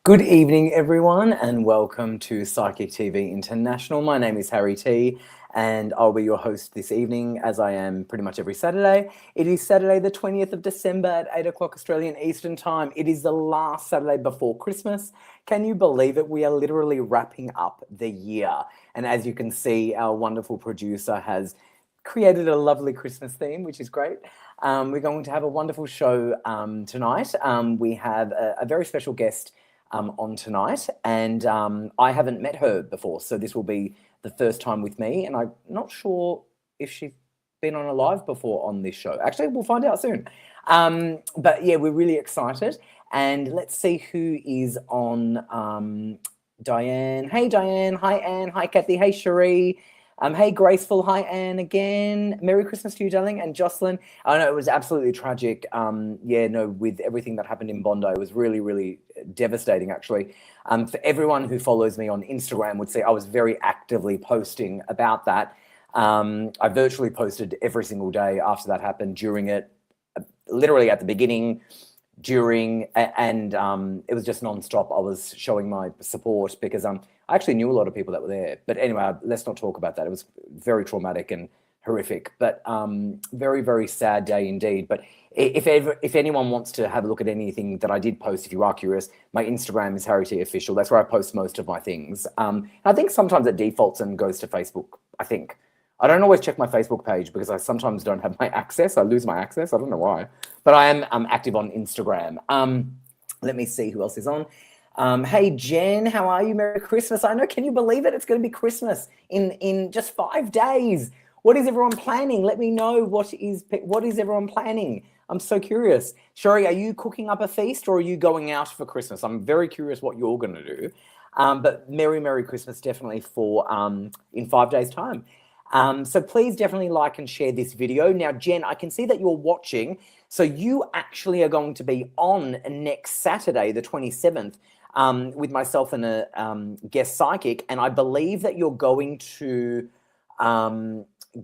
Good evening, everyone, and welcome to Psychic TV International. My name is Harry T, and I'll be your host this evening, as I am pretty much every Saturday. It is Saturday, the 20th of December at 8 o'clock Australian Eastern Time. It is the last Saturday before Christmas. Can you believe it? We are literally wrapping up the year. And as you can see, our wonderful producer has created a lovely Christmas theme, which is great. We're going to have a wonderful show tonight. We have a very special guest on tonight, and I haven't met her before, so this will be the first time with me, and I'm not sure if she's been on a live before on this show. Actually, we'll find out soon. But yeah, we're really excited, and let's see who is on. Diane. Hey, Diane. Hi, Anne. Hi, Kathy. Hey, Cherie. Hey, Graceful. Hi, Anne again. Merry Christmas to you, darling. And Jocelyn. I know it was absolutely tragic. With everything that happened in Bondi, it was really, really devastating, actually. For everyone who follows me on Instagram would say I was very actively posting about that. I virtually posted every single day after that happened, during it, literally at the beginning, during, and it was just nonstop. I was showing my support because I actually knew a lot of people that were there. But anyway, let's not talk about that. It was very traumatic and horrific, but very, very sad day indeed. But if anyone wants to have a look at anything that I did post, if you are curious, my Instagram is Harry T Official. That's where I post most of my things. I think sometimes it defaults and goes to Facebook, I think. I don't always check my Facebook page because I sometimes don't have my access. I lose my access. I don't know why. But I am active on Instagram. Let me see who else is on. Hey, Jen, how are you? Merry Christmas. I know, can you believe it? It's going to be Christmas in just 5 days. What is everyone planning? Let me know what is everyone planning. I'm so curious. Sherry, are you cooking up a feast or are you going out for Christmas? I'm very curious what you're going to do. But Merry Christmas definitely for in 5 days' time. So please definitely like and share this video. Now, Jen, I can see that you're watching. So you actually are going to be on next Saturday, the 27th, with myself and a guest psychic. And I believe that you're going to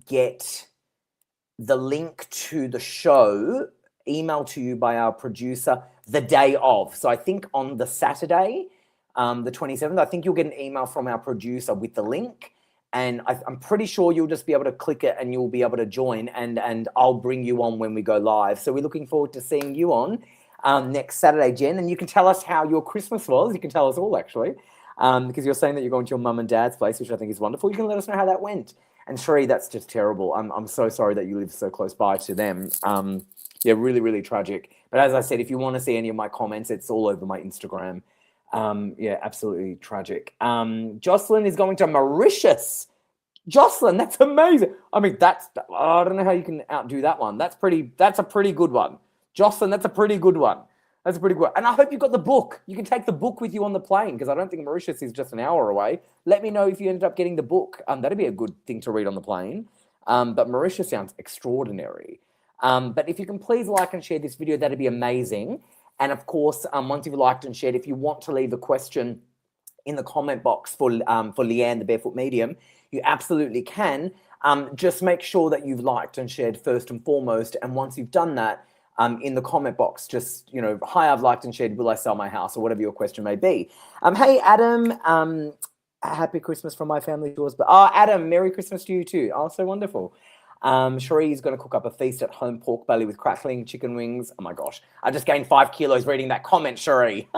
get the link to the show emailed to you by our producer the day of. So I think on the Saturday, the 27th, I think you'll get an email from our producer with the link. And I'm pretty sure you'll just be able to click it and you'll be able to join, and I'll bring you on when we go live. So we're looking forward to seeing you on next Saturday, Jen. And you can tell us how your Christmas was. You can tell us all, actually, because you're saying that you're going to your mum and dad's place, which I think is wonderful. You can let us know how that went. And Sheree, that's just terrible. I'm so sorry that you live so close by to them. Yeah, really, really tragic. But as I said, if you want to see any of my comments, it's all over my Instagram. Yeah, absolutely tragic. Jocelyn is going to Mauritius. Jocelyn, that's amazing. I mean, I don't know how you can outdo that one. That's a pretty good one. Jocelyn, that's a pretty good one. That's a pretty good one. And I hope you got the book. You can take the book with you on the plane, because I don't think Mauritius is just an hour away. Let me know if you ended up getting the book. That'd be a good thing to read on the plane. But Mauritius sounds extraordinary. But if you can please like and share this video, that'd be amazing. And of course, once you've liked and shared, if you want to leave a question in the comment box for Leanne, the Barefoot Medium, you absolutely can. Just make sure that you've liked and shared first and foremost. And once you've done that, in the comment box, just, hi, I've liked and shared, will I sell my house, or whatever your question may be. Hey, Adam, happy Christmas from my family to yours. But Adam, Merry Christmas to you too. Oh, so wonderful. Cherie is going to cook up a feast at home, pork belly with crackling chicken wings. Oh my gosh, I just gained 5 kilos reading that comment, Cherie.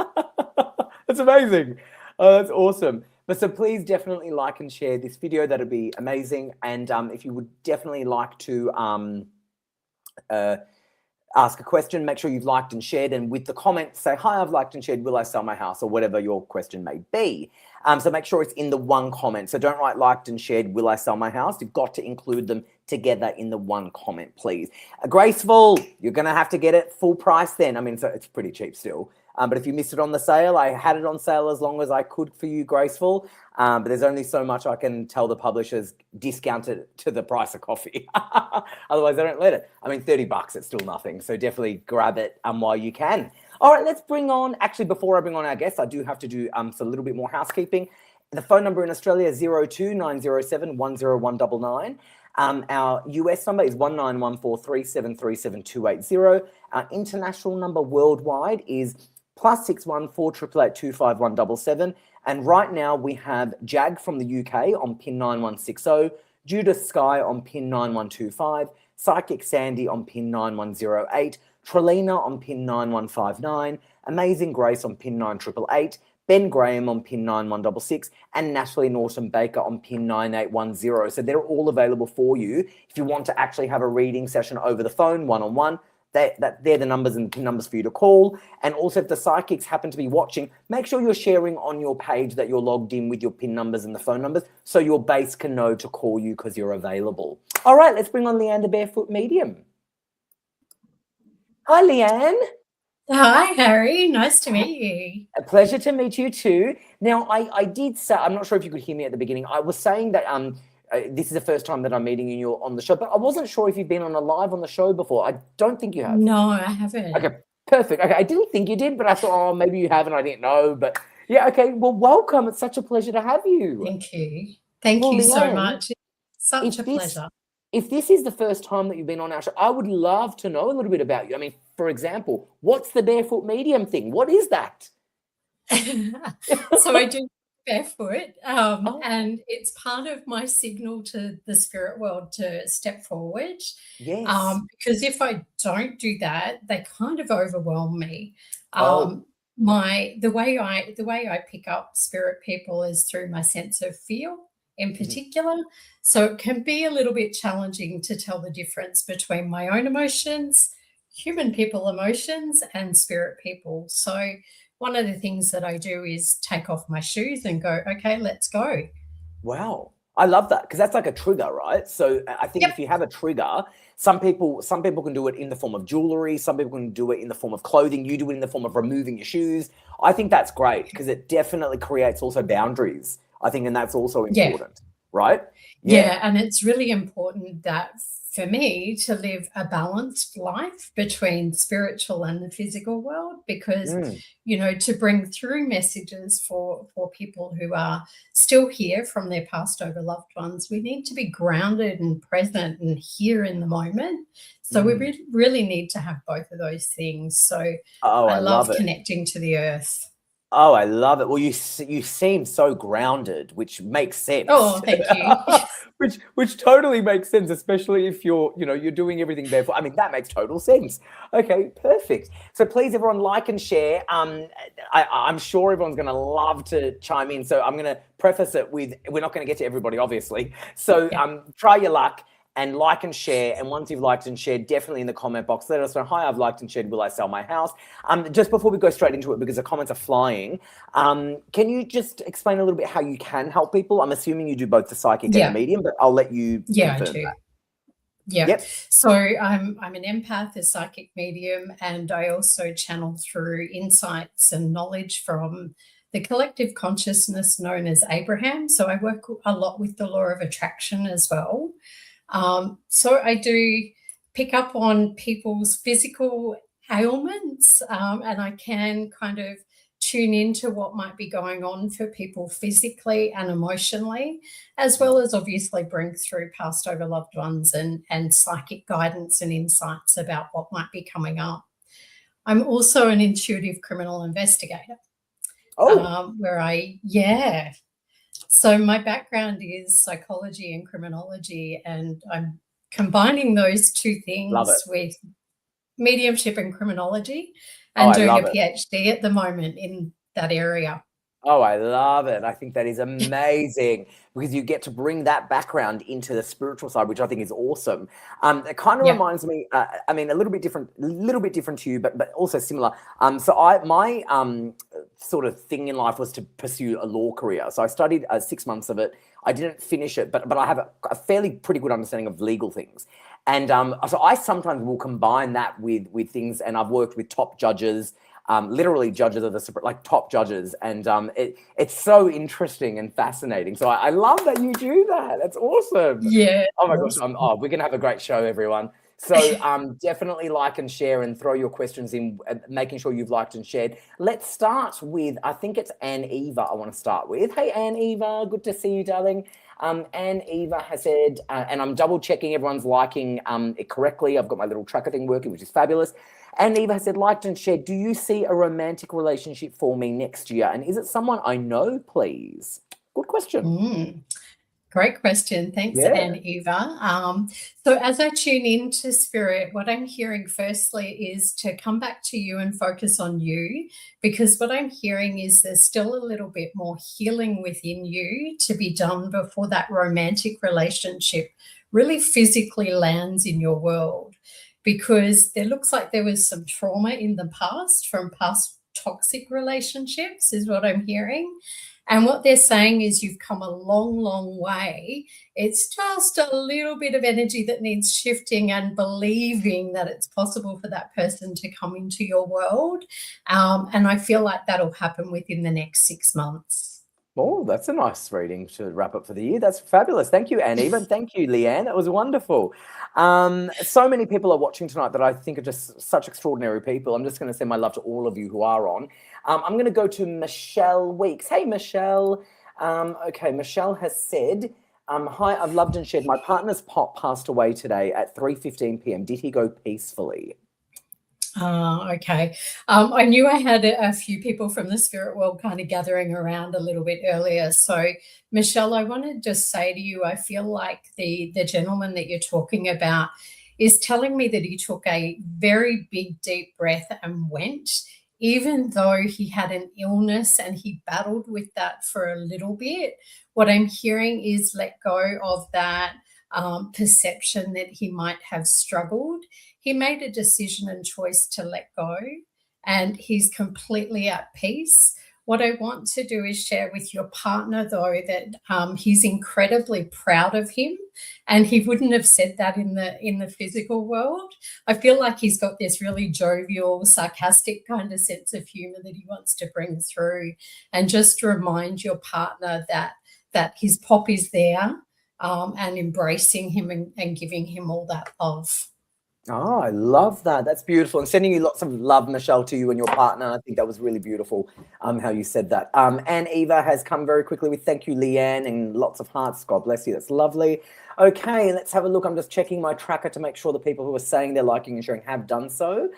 That's amazing. That's awesome. But so please definitely like and share this video. That'd be amazing. And if you would definitely like to ask a question, make sure you've liked and shared, and with the comment say, hi, I've liked and shared, will I sell my house, or whatever your question may be. So make sure it's in the one comment. So don't write liked and shared, will I sell my house? You've got to include them together in the one comment, please. Graceful, you're going to have to get it full price then. I mean, so it's pretty cheap still. But if you missed it on the sale, I had it on sale as long as I could for you, Graceful. But there's only so much I can tell the publishers, discount it to the price of coffee. Otherwise, they don't let it. I mean, $30, it's still nothing. So definitely grab it while you can. All right, let's bring on, actually, before I bring on our guests, I do have to do a little bit more housekeeping. The phone number in Australia is 02907 10199. Our US number is 191437377280. Our international number worldwide is +61 4888 25177. And right now we have Jag from the UK on pin 9160, Judith Sky on pin 9125, Psychic Sandy on pin 9108, Trelina on pin 9159, Amazing Grace on pin 9888, Ben Graham on pin 9166, and Natalie Norton Baker on pin 9810. So they're all available for you if you want to actually have a reading session over the phone, one-on-one. They're the numbers and pin numbers for you to call. And also, if the psychics happen to be watching, make sure you're sharing on your page that you're logged in with your pin numbers and the phone numbers so your base can know to call you because you're available. All right, let's bring on Leanne, the Barefoot Medium. Hi, Leanne. Hi, Harry. Nice to meet you. A pleasure to meet you too. Now, I did say, I'm not sure if you could hear me at the beginning. I was saying that this is the first time that I'm meeting you on the show, but I wasn't sure if you've been on a live on the show before. I don't think you have. No, I haven't. Okay, perfect. Okay, I didn't think you did, but I thought, oh, maybe you have and I didn't know. But yeah, okay, well, welcome. It's such a pleasure to have you. Thank you. Thank you so much. Such a pleasure. If this is the first time that you've been on our show, I would love to know a little bit about you. I mean, for example, what's the Barefoot Medium thing? What is that? So I do Barefoot, and it's part of my signal to the spirit world to step forward. Yes. Because if I don't do that, they kind of overwhelm me. The way I pick up spirit people is through my sense of feel in particular. So it can be a little bit challenging to tell the difference between my own emotions, human people emotions, and spirit people. So one of the things that I do is take off my shoes and go, okay, let's go. Wow. I love that because that's like a trigger, right? So I think if you have a trigger, some people can do it in the form of jewelry. Some people can do it in the form of clothing. You do it in the form of removing your shoes. I think that's great because it definitely creates also boundaries, I think, and that's also important, right? Yeah, and it's really important that for me to live a balanced life between spiritual and the physical world because, you know, to bring through messages for people who are still here from their passed over loved ones, we need to be grounded and present and here in the moment. So we really need to have both of those things. So I love connecting to the earth. Oh, I love it. Well, you seem so grounded, which makes sense. Oh, thank you. which totally makes sense, especially if you're doing everything barefoot. I mean, that makes total sense. Okay, perfect. So please, everyone, like and share. I'm sure everyone's going to love to chime in. So I'm going to preface it with, we're not going to get to everybody, obviously. So try your luck. And like and share. And once you've liked and shared, definitely in the comment box, let us know, hi, I've liked and shared, will I sell my house? Just before we go straight into it, because the comments are flying, can you just explain a little bit how you can help people? I'm assuming you do both the psychic and the medium, but I'll let you confirm that. Yeah. So I'm an empath, a psychic medium, and I also channel through insights and knowledge from the collective consciousness known as Abraham. So I work a lot with the law of attraction as well. So I do pick up on people's physical ailments, and I can kind of tune into what might be going on for people physically and emotionally, as well as obviously bring through passed over loved ones and psychic guidance and insights about what might be coming up. I'm also an intuitive criminal investigator. So my background is psychology and criminology, and I'm combining those two things with mediumship and criminology and doing a PhD at the moment in that area. Oh, I love it. I think that is amazing because you get to bring that background into the spiritual side, which I think is awesome. It kind of reminds me, I mean, a little bit different to you, but also similar. So my sort of thing in life was to pursue a law career. So I studied 6 months of it. I didn't finish it, but I have a fairly pretty good understanding of legal things. And so I sometimes will combine that with things, and I've worked with top judges, literally judges of the top judges, and it's so interesting and fascinating. So I love that you do that. That's awesome. Yeah. Oh my gosh. We're gonna have a great show, everyone. So definitely like and share and throw your questions in, making sure you've liked and shared. Let's start with, I think it's Anne Eva I want to start with. Hey, Anne Eva, good to see you, darling. Anne Eva has said, and I'm double checking everyone's liking it correctly. I've got my little tracker thing working, which is fabulous. And Eva said, liked and shared, do you see a romantic relationship for me next year? And is it someone I know, please? Good question. Great question. Thanks, Yeah. Anne Eva. So as I tune into spirit, what I'm hearing firstly is to come back to you and focus on you, because what I'm hearing is there's still a little bit more healing within you to be done before that romantic relationship really physically lands in your world, because there looks like there was some trauma in the past from past toxic relationships is what I'm hearing. And what they're saying is you've come a long, long way. It's just a little bit of energy that needs shifting and believing that it's possible for that person to come into your world. And I feel like that'll happen within the next 6 months. Oh, that's a nice reading to wrap up for the year. That's fabulous. Thank you, Anne. Even thank you, Leanne. That was wonderful. So many people are watching tonight that I think are just such extraordinary people. I'm just going to send my love to all of you who are on. I'm going to go to Michelle Weeks. Hey, Michelle. Okay, Michelle has said, hi, I've loved and shared. My partner's pop passed away today at 3:15 p.m. Did he go peacefully? Okay. I knew I had a few people from the spirit world kind of gathering around a little bit earlier. So, Michelle, I want to just say to you, I feel like the gentleman that you're talking about is telling me that he took a very big, deep breath and went, even though he had an illness and he battled with that for a little bit. What I'm hearing is let go of that perception that he might have struggled. He made a decision and choice to let go, and he's completely at peace. What I want to do is share with your partner, though, that he's incredibly proud of him, and he wouldn't have said that in the physical world. I feel like he's got this really jovial, sarcastic kind of sense of humor that he wants to bring through, and just remind your partner that his pop is there, and embracing him and giving him all that love. Oh, I love that. That's beautiful. And sending you lots of love, Michelle, to you and your partner. I think that was really beautiful, how you said that. And Eva has come very quickly with thank you, Leanne, and lots of hearts. God bless you. That's lovely. Okay, let's have a look. I'm just checking my tracker to make sure the people who are saying they're liking and sharing have done so.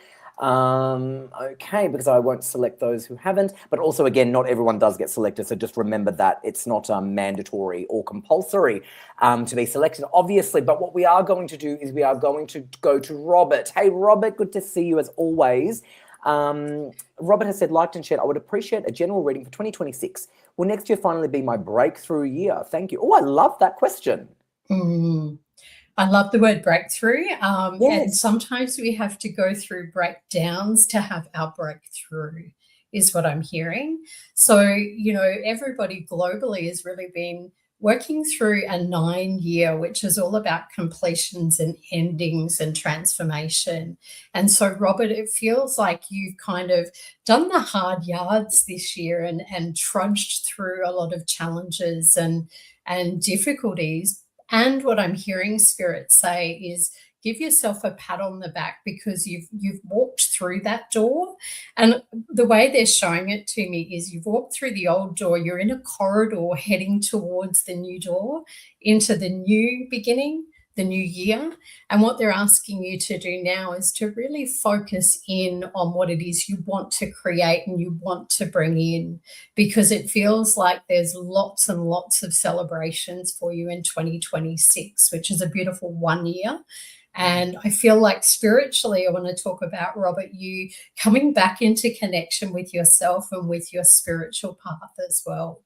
Okay, because I won't select those who haven't, but also again, not everyone does get selected, so just remember that it's not mandatory or compulsory to be selected, obviously. But what we are going to do is we are going to go to Robert. Hey, Robert, good to see you as always. Robert has said, liked and shared, I would appreciate a general reading for 2026. Will next year finally be my breakthrough year? Thank you. Oh, I love that question. I love the word breakthrough. Yes. And sometimes we have to go through breakdowns to have our breakthrough, is what I'm hearing. So, everybody globally has really been working through a 9-year, which is all about completions and endings and transformation. And so, Robert, it feels like you've kind of done the hard yards this year and trudged through a lot of challenges and difficulties. And what I'm hearing Spirit say is give yourself a pat on the back because you've walked through that door. And the way they're showing it to me is you've walked through the old door, you're in a corridor heading towards the new door, into the new beginning, the new year. And what they're asking you to do now is to really focus in on what it is you want to create and you want to bring in, because it feels like there's lots and lots of celebrations for you in 2026, which is a beautiful 1 year. And I feel like spiritually, I want to talk about, Robert, you coming back into connection with yourself and with your spiritual path as well.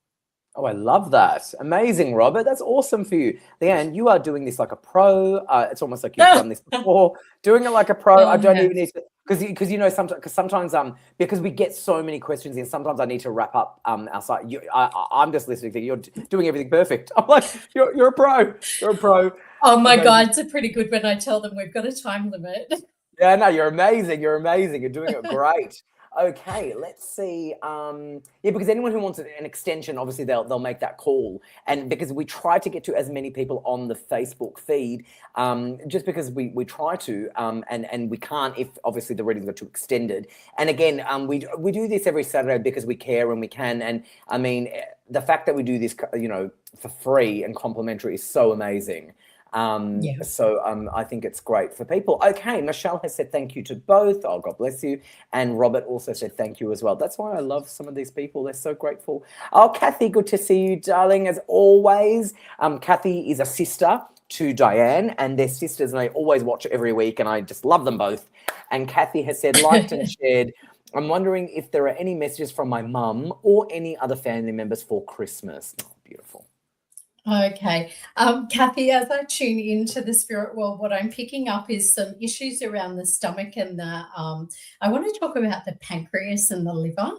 Oh, I love that. Amazing, Robert. That's awesome for you. Leanne, you are doing this like a pro. It's almost like you've done this before. Doing it like a pro. I don't even need to, because sometimes because we get so many questions in, sometimes I need to wrap up our site. I'm just listening to you. You're doing everything perfect. I'm like, you're a pro. You're a pro. Oh my God, it's a pretty good when I tell them we've got a time limit. Yeah, no, you're amazing. You're amazing. You're doing it great. Okay, let's see. Yeah, because anyone who wants an extension, obviously they'll make that call. And because we try to get to as many people on the Facebook feed, just because we try to, and we can't if obviously the readings are too extended. And again, we do this every Saturday because we care and we can. And I mean, the fact that we do this, for free and complimentary is so amazing. So I think it's great for people. Okay, Michelle has said thank you to both. Oh, God bless you. And Robert also said thank you as well. That's why I love some of these people. They're so grateful. Oh, Kathy, good to see you, darling, as always. Kathy is a sister to Diane, and they're sisters, and I always watch it every week, and I just love them both. And Kathy has said, liked and shared. I'm wondering if there are any messages from my mum or any other family members for Christmas. Oh, beautiful. Okay. Kathy, as I tune into the spirit world, what I'm picking up is some issues around the stomach and the, I want to talk about the pancreas and the liver.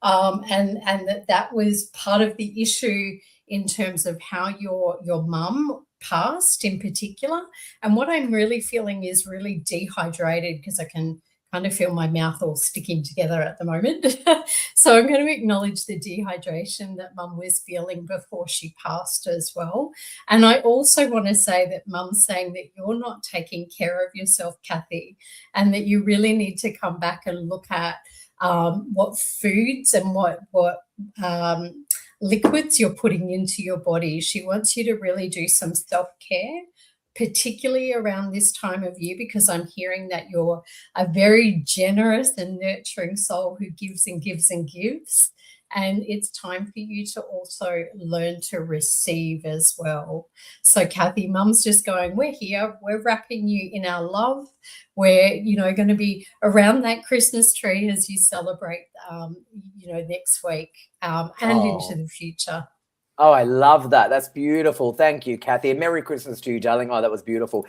And that was part of the issue in terms of how your mum passed in particular. And what I'm really feeling is really dehydrated, because I can kind of feel my mouth all sticking together at the moment. So I'm going to acknowledge the dehydration that mum was feeling before she passed as well. And I also want to say that mum's saying that you're not taking care of yourself, Kathy, and that you really need to come back and look at what foods and what liquids you're putting into your body. She wants you to really do some self-care, particularly around this time of year, because I'm hearing that you're a very generous and nurturing soul who gives and gives and gives. And it's time for you to also learn to receive as well. So, Kathy, mum's just going, we're here, we're wrapping you in our love. We're, going to be around that Christmas tree as you celebrate, next week and into the future. Oh, I love that. That's beautiful. Thank you, Kathy. And Merry Christmas to you, darling. Oh, that was beautiful.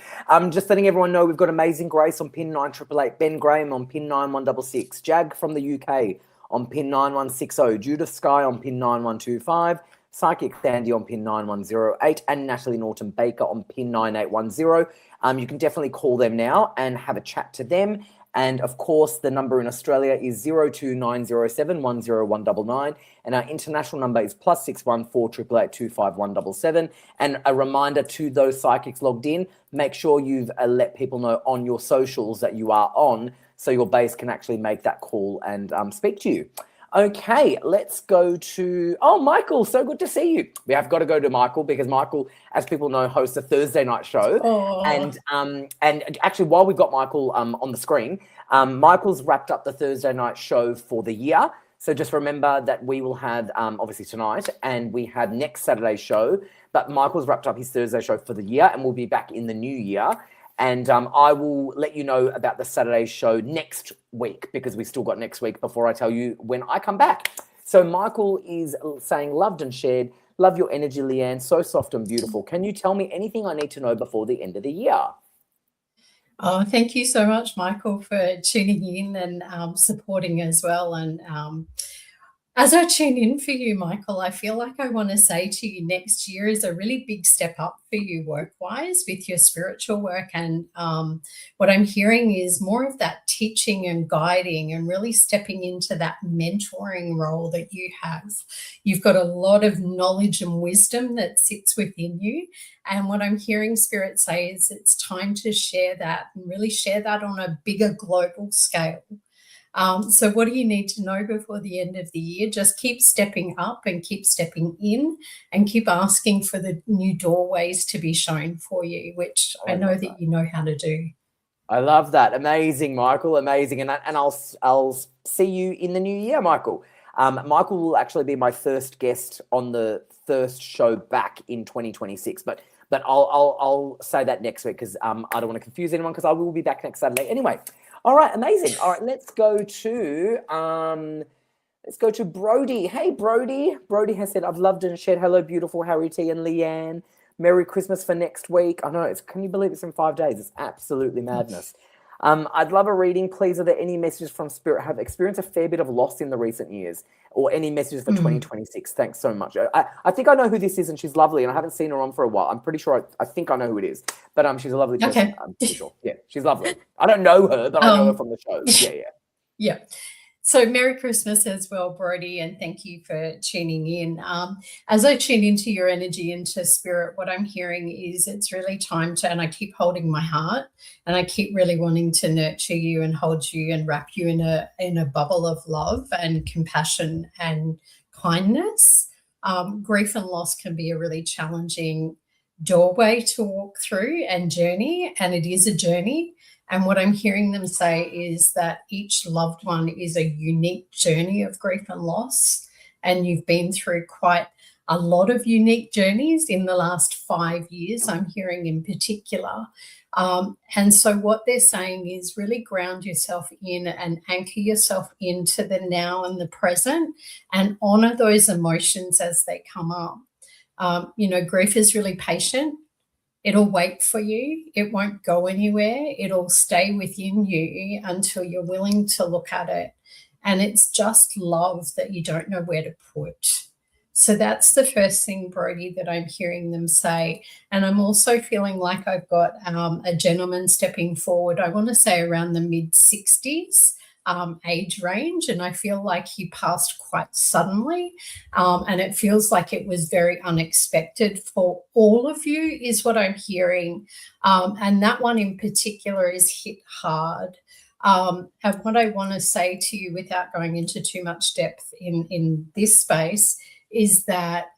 Just letting everyone know we've got Amazing Grace on pin 9888, Ben Graham on pin 9166, Jag from the UK on pin 9160, Judith Sky on pin 9125, Psychic Sandy on pin 9108, and Natalie Norton Baker on pin 9810. You can definitely call them now and have a chat to them. And of course, the number in Australia is 02907 10199. And our international number is +61 488 25177. And a reminder to those psychics logged in, make sure you've let people know on your socials that you are on, so your base can actually make that call and speak to you. Okay, let's go to, Michael, so good to see you. We have got to go to Michael because Michael, as people know, hosts a Thursday night show. And actually, while we've got Michael on the screen, Michael's wrapped up the Thursday night show for the year. So just remember that we will have, obviously tonight, and we have next Saturday's show, but Michael's wrapped up his Thursday show for the year, and we'll be back in the new year. And I will let you know about the Saturday show next week, because we still got next week before I tell you when I come back. So Michael is saying, loved and shared. Love your energy, Leanne. So soft and beautiful. Can you tell me anything I need to know before the end of the year? Oh, thank you so much, Michael, for tuning in and supporting as well. And as I tune in for you, Michael, I feel like I want to say to you, next year is a really big step up for you work-wise with your spiritual work. And what I'm hearing is more of that teaching and guiding and really stepping into that mentoring role that you have. You've got a lot of knowledge and wisdom that sits within you. And what I'm hearing Spirit say is it's time to share that and really share that on a bigger global scale. So what do you need to know before the end of the year? Just keep stepping up and keep stepping in and keep asking for the new doorways to be shown for you, which I know that you know how to do. I love that. Amazing, Michael. Amazing. And I'll see you in the new year, Michael. Michael will actually be my first guest on the first show back in 2026, but I'll say that next week because I don't want to confuse anyone, because I will be back next Saturday anyway. All right, amazing. All right, let's go to Brody. Hey, Brody. Brody has said, I've loved and shared. Hello, beautiful Harry T and Leanne. Merry Christmas for next week. I know, can you believe it's in 5 days? It's absolutely madness. I'd love a reading, please. Are there any messages from Spirit? Have experienced a fair bit of loss in the recent years, or any messages for 2026? Thanks so much. I think I know who this is, and she's lovely, and I haven't seen her on for a while. I'm pretty sure I think I know who it is, but she's a lovely person. Okay. I'm pretty sure. Yeah, she's lovely. I don't know her, but I know her from the show. Yeah. So Merry Christmas as well, Brody, and thank you for tuning in. As I tune into your energy, into Spirit, what I'm hearing is it's really time to, and I keep holding my heart, and I keep really wanting to nurture you and hold you and wrap you in a bubble of love and compassion and kindness. Grief and loss can be a really challenging doorway to walk through and journey, and it is a journey. And what I'm hearing them say is that each loved one is a unique journey of grief and loss, and you've been through quite a lot of unique journeys in the last 5 years, I'm hearing in particular. And so what they're saying is really ground yourself in and anchor yourself into the now and the present, and honor those emotions as they come up. Grief is really patient. It'll wait for you. It won't go anywhere. It'll stay within you until you're willing to look at it. And it's just love that you don't know where to put. So that's the first thing, Brodie, that I'm hearing them say. And I'm also feeling like I've got a gentleman stepping forward, I want to say around the mid-60s. Age range, and I feel like he passed quite suddenly, and it feels like it was very unexpected for all of you, is what I'm hearing, and that one in particular is hit hard. And what I want to say to you, without going into too much depth in this space, is that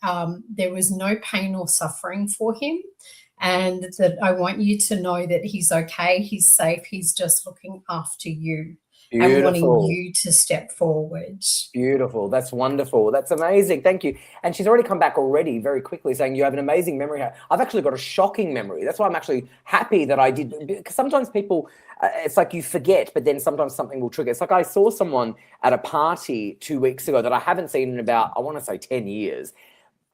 there was no pain or suffering for him, and that I want you to know that he's okay, he's safe, he's just looking after you. Beautiful. And wanting you to step forward. Beautiful. That's wonderful. That's amazing. Thank you. And she's already come back already very quickly saying you have an amazing memory. I've actually got a shocking memory. That's why I'm actually happy that I did, because sometimes people, it's like you forget, but then sometimes something will trigger. It's like I saw someone at a party 2 weeks ago that I haven't seen in about, I want to say 10 years.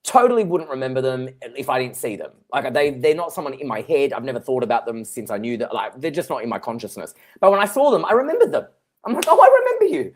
Totally wouldn't remember them if I didn't see them. Like they're not someone in my head. I've never thought about them since I knew that. Like they're just not in my consciousness. But when I saw them, I remembered them. I'm like, oh, I remember you,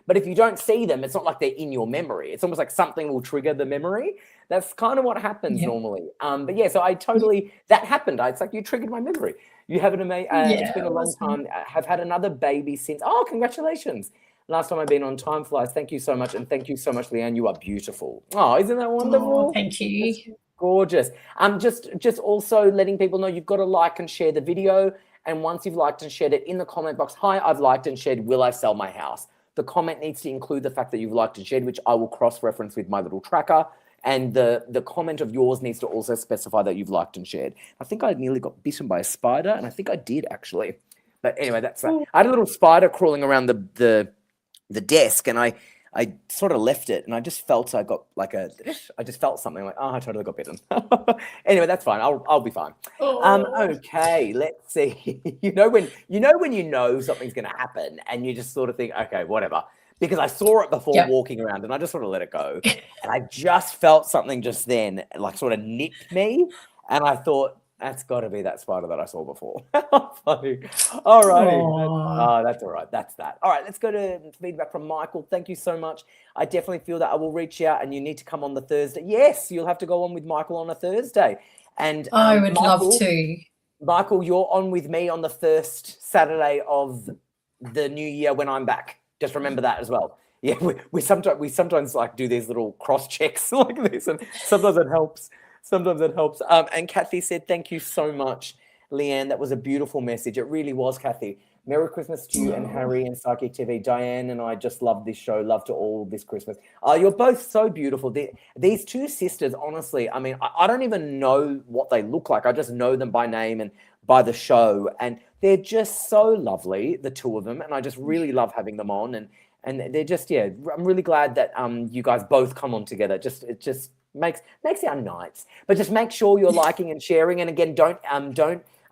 but if you don't see them, it's not like they're in your memory. It's almost like something will trigger the memory. That's kind of what happens normally. But yeah, so that happened. It's like you triggered my memory. You have an amazing, it's been a long time. Have had another baby since. Oh, congratulations. Last time I've been on Time Flies. Thank you so much. And thank you so much, Leanne. You are beautiful. Oh, isn't that wonderful? Oh, thank you. That's gorgeous. Just also letting people know you've got to like and share the video. And once you've liked and shared it in the comment box, hi, I've liked and shared, will I sell my house? The comment needs to include the fact that you've liked and shared, which I will cross-reference with my little tracker. And the comment of yours needs to also specify that you've liked and shared. I think I nearly got bitten by a spider, and I think I did actually. But anyway, that's that. I had a little spider crawling around the desk, and I sort of left it, and I just felt I just felt something like, oh, I totally got bitten. Anyway, that's fine. I'll be fine. Okay, let's see. When you know something's going to happen, and you just sort of think, okay, whatever. Because I saw it before walking around, and I just sort of let it go. And I just felt something just then, like sort of nipped me, and I thought, that's got to be that spider that I saw before. Funny. All righty. Oh, that's all right. That's that. All right, let's go to feedback from Michael. Thank you so much. I definitely feel that I will reach out, and you need to come on the Thursday. Yes, you'll have to go on with Michael on a Thursday. And I would love to. Michael, you're on with me on the first Saturday of the new year when I'm back. Just remember that as well. Yeah, we sometimes like do these little cross checks like this, and sometimes it helps. And Kathy said, thank you so much, Leanne. That was a beautiful message. It really was, Kathy. Merry Christmas to you and Harry and Psychic TV. Diane and I just love this show. Love to all this Christmas. You're both so beautiful. These two sisters, honestly, I mean, I don't even know what they look like. I just know them by name and by the show. And they're just so lovely, the two of them. And I just really love having them on. And they're just, I'm really glad that you guys both come on together. It just makes our nights. But just make sure you're liking and sharing. And again, don't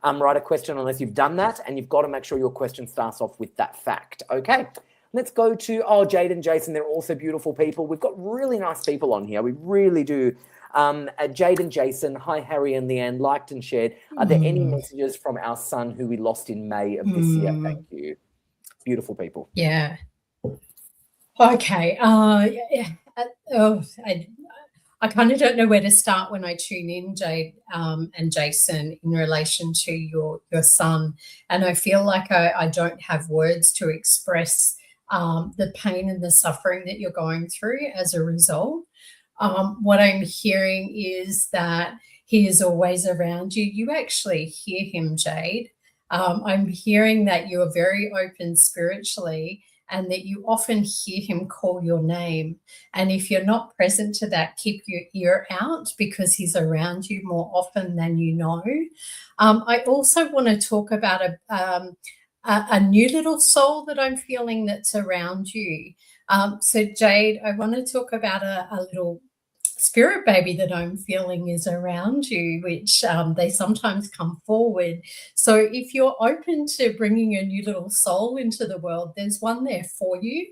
write a question unless you've done that, and you've got to make sure your question starts off with that fact. Okay, let's go to Jade and Jason. They're also beautiful people. We've got really nice people on here. We really do. Jade and Jason, hi Harry and Leanne, liked and shared. Are there any messages from our son who we lost in May of this year? Thank you. Beautiful people. Yeah. Okay. I kind of don't know where to start when I tune in, Jade and Jason, in relation to your son. And I feel like I don't have words to express the pain and the suffering that you're going through as a result. What I'm hearing is that he is always around you. You actually hear him, Jade. I'm hearing that you're very open spiritually, and that you often hear him call your name. And if you're not present to that, keep your ear out because he's around you more often than you know. I also want to talk about a new little soul that I'm feeling that's around you. So Jade, I want to talk about a little spirit baby that I'm feeling is around you, which they sometimes come forward. So if you're open to bringing a new little soul into the world, there's one there for you.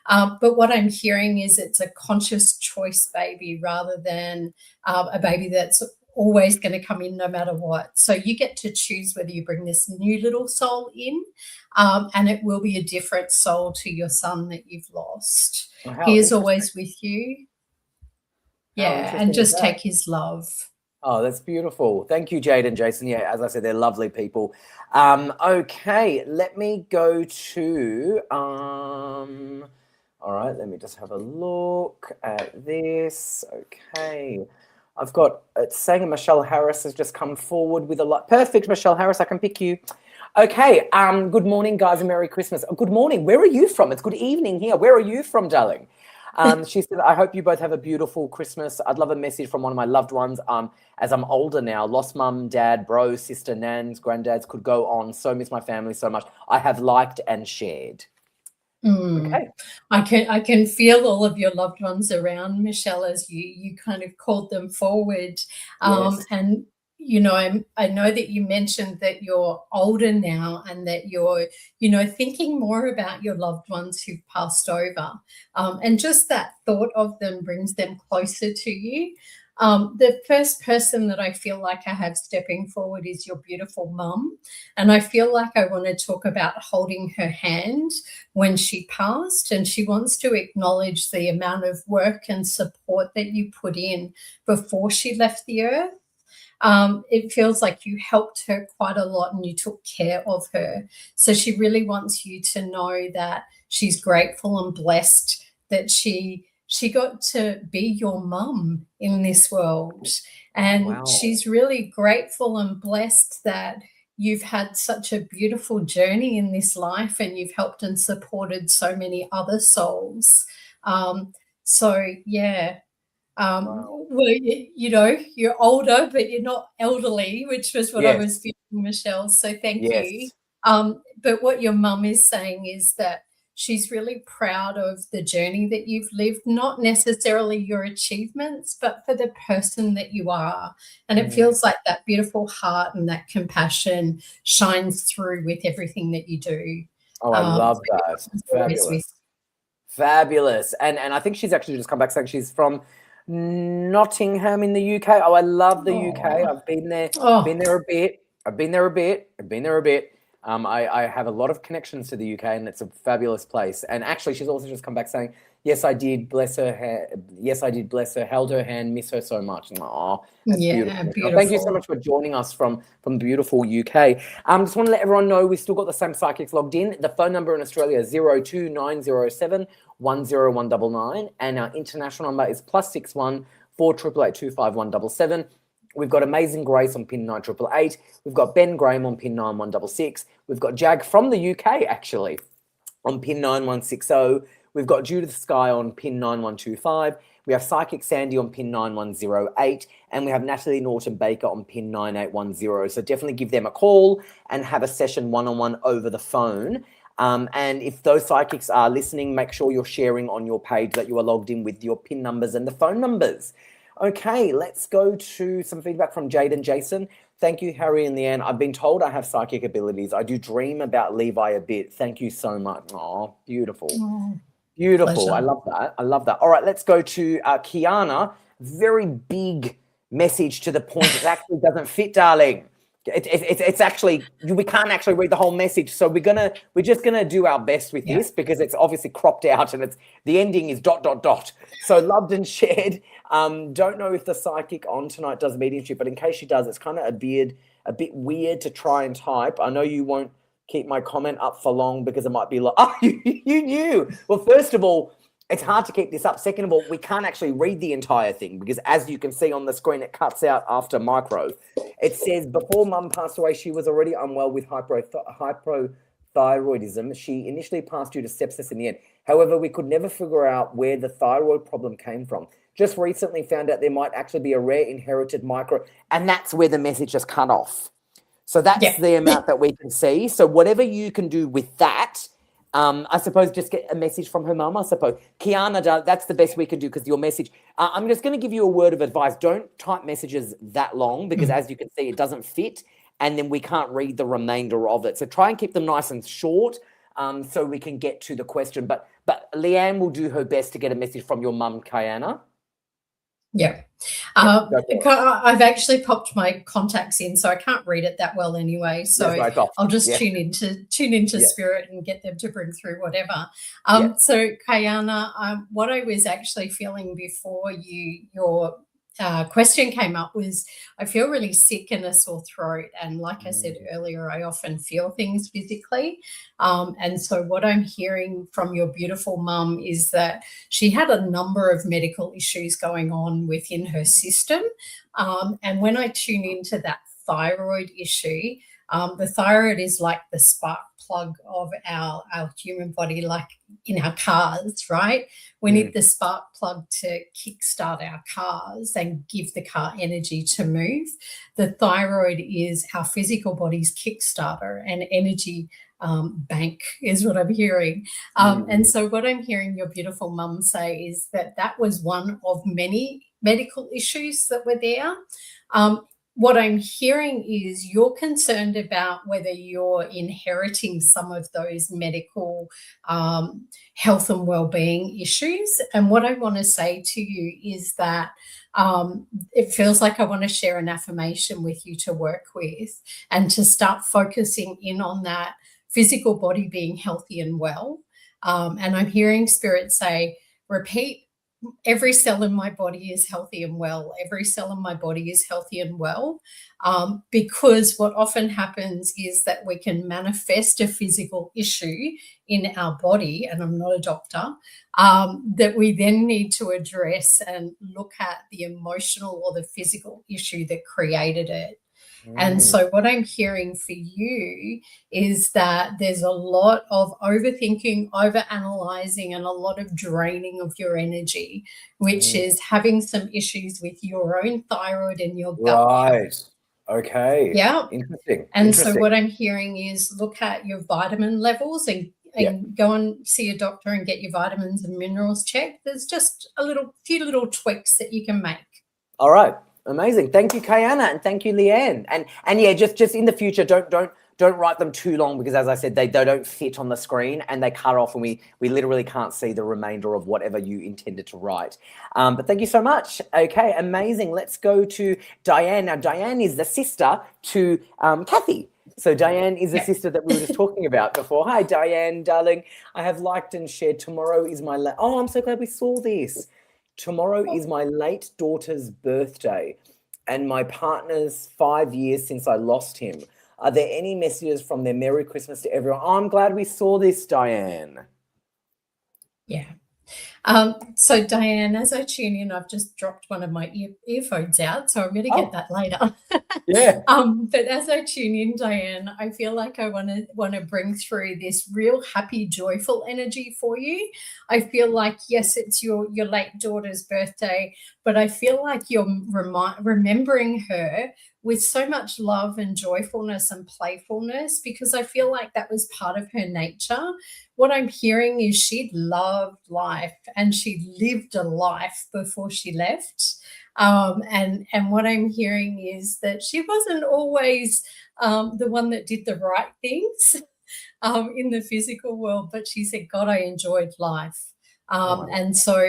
But what I'm hearing is it's a conscious choice baby rather than a baby that's always going to come in no matter what. So you get to choose whether you bring this new little soul in, and it will be a different soul to your son that you've lost. He is always with you. Yeah, and just take his love. Oh, that's beautiful. Thank you, Jade and Jason. Yeah, as I said, they're lovely people. Okay, let me go to, all right, let me just have a look at this. Okay, I've got, it's saying Michelle Harris has just come forward with a lot. Perfect, Michelle Harris, I can pick you. Okay, good morning, guys, and Merry Christmas. Good morning. Where are you from? It's good evening here. Where are you from, darling? She said, I hope you both have a beautiful Christmas. I'd love a message from one of my loved ones. As I'm older now, lost mum, dad, bro, sister, nans, granddads, could go on. So miss my family so much. I have liked and shared. Okay. I can feel all of your loved ones around, Michelle, as you kind of called them forward. Yes. And you know, I know that you mentioned that you're older now and that you're, you know, thinking more about your loved ones who've passed over. And just that thought of them brings them closer to you. The first person that I feel like I have stepping forward is your beautiful mum. And I feel like I want to talk about holding her hand when she passed. And she wants to acknowledge the amount of work and support that you put in before she left the earth. It feels like you helped her quite a lot and you took care of her. So she really wants you to know that she's grateful and blessed that she got to be your mum in this world. And she's really grateful and blessed that you've had such a beautiful journey in this life and you've helped and supported so many other souls. So, yeah. Well, you know, you're older, but you're not elderly, which was what I was feeling, Michelle. So thank you. But what your mum is saying is that she's really proud of the journey that you've lived, not necessarily your achievements, but for the person that you are. And it feels like that beautiful heart and that compassion shines through with everything that you do. Oh, I love that. Fabulous. Fabulous. And I think she's actually just come back saying she's from Nottingham in the UK. Oh, I love the UK. I've been there. Been there a bit. I have a lot of connections to the UK, and it's a fabulous place. And actually, she's also just come back saying, "Yes, I did. Bless her. Yes, I did. Bless her. Held her hand. Miss her so much." Oh, that's beautiful. Thank you so much for joining us from beautiful UK. Just want to let everyone know we've still got the same psychics logged in. The phone number in Australia is 02907 10199, and our international number is +61 488 25177. We've got Amazing Grace on pin 9888. We've got Ben Graham on pin 9166. We've got Jag from the UK, actually, on pin 9160. We've got Judith Sky on pin 9125. We have Psychic Sandy on pin 9108. And we have Natalie Norton Baker on pin 9810. So definitely give them a call and have a session one-on-one over the phone. And if those psychics are listening, make sure you're sharing on your page that you are logged in with your pin numbers and the phone numbers. Okay, let's go to some feedback from Jade and Jason. Thank you, Harry and Leanne. I've been told I have psychic abilities. I do dream about Levi a bit. Thank you so much. Oh, beautiful. Beautiful. Pleasure. I love that. I love that. All right, let's go to Kiana. Very big message to the point. It actually doesn't fit, darling. It's actually, we can't actually read the whole message. So we're just gonna do our best with this because it's obviously cropped out and the ending is ... So loved and shared. Don't know if the psychic on tonight does mediumship, but in case she does, it's kind of a bit weird to try and type. I know you won't keep my comment up for long because it might be like, oh, you knew. Well, first of all, it's hard to keep this up. Second of all, we can't actually read the entire thing because as you can see on the screen, it cuts out after micro. It says, before mum passed away, she was already unwell with hypothyroidism thyroidism. She initially passed due to sepsis in the end. However, we could never figure out where the thyroid problem came from. Just recently found out there might actually be a rare inherited micro, and that's where the message just cut off. So that's the amount that we can see. So whatever you can do with that, I suppose just get a message from her mum, I suppose. Kiana, that's the best we can do, because your message, I'm just going to give you a word of advice. Don't type messages that long, because as you can see, it doesn't fit, and then we can't read the remainder of it. So try and keep them nice and short, so we can get to the question. But Leanne will do her best to get a message from your mum, Kiana. Yeah. I've actually popped my contacts in, so I can't read it that well anyway. So I'll just tune into spirit and get them to bring through whatever. So Kayana, what I was actually feeling before your question came up was I feel really sick and a sore throat, and like I said earlier, I often feel things physically, and so what I'm hearing from your beautiful mum is that she had a number of medical issues going on within her system, and when I tune into that thyroid issue, the thyroid is like the spark plug of our human body, like in our cars, right? We need the spark plug to kickstart our cars and give the car energy to move. The thyroid is our physical body's kickstarter and energy bank, is what I'm hearing. And so what I'm hearing your beautiful mum say is that was one of many medical issues that were there. What I'm hearing is you're concerned about whether you're inheriting some of those medical health and well-being issues. And what I want to say to you is that it feels like I want to share an affirmation with you to work with and to start focusing in on that physical body being healthy and well. And I'm hearing Spirit say, repeat, every cell in my body is healthy and well. Every cell in my body is healthy and well, because what often happens is that we can manifest a physical issue in our body, and I'm not a doctor, that we then need to address and look at the emotional or the physical issue that created it. And so what I'm hearing for you is that there's a lot of overthinking, overanalyzing, and a lot of draining of your energy, which is having some issues with your own thyroid and your gut. Right. Okay. Yeah. Interesting. And so what I'm hearing is look at your vitamin levels and go and see a doctor and get your vitamins and minerals checked. There's just few little tweaks that you can make. All right. Amazing. Thank you, Kayana, and thank you, Leanne. And yeah, just in the future, don't write them too long, because as I said, they don't fit on the screen and they cut off, and we literally can't see the remainder of whatever you intended to write. But thank you so much. Okay, amazing. Let's go to Diane. Now, Diane is the sister to Kathy. So Diane is the sister that we were just talking about before. Hi, Diane, darling. I have liked and shared. Tomorrow is my oh, I'm so glad we saw this. Tomorrow is my late daughter's birthday and my partner's 5 years since I lost him. Are there any messages from their Merry Christmas to everyone? Oh, I'm glad we saw this, Diane. Yeah. So Diane, as I tune in, I've just dropped one of my earphones out, so I'm going to get that later. Yeah. But as I tune in, Diane, I feel like I want to bring through this real happy, joyful energy for you. I feel like, yes, it's your late daughter's birthday, but I feel like you're remembering her with so much love and joyfulness and playfulness, because I feel like that was part of her nature. What I'm hearing is she loved life and she lived a life before she left. And what I'm hearing is that she wasn't always the one that did the right things in the physical world, but she said, God, I enjoyed life. And so,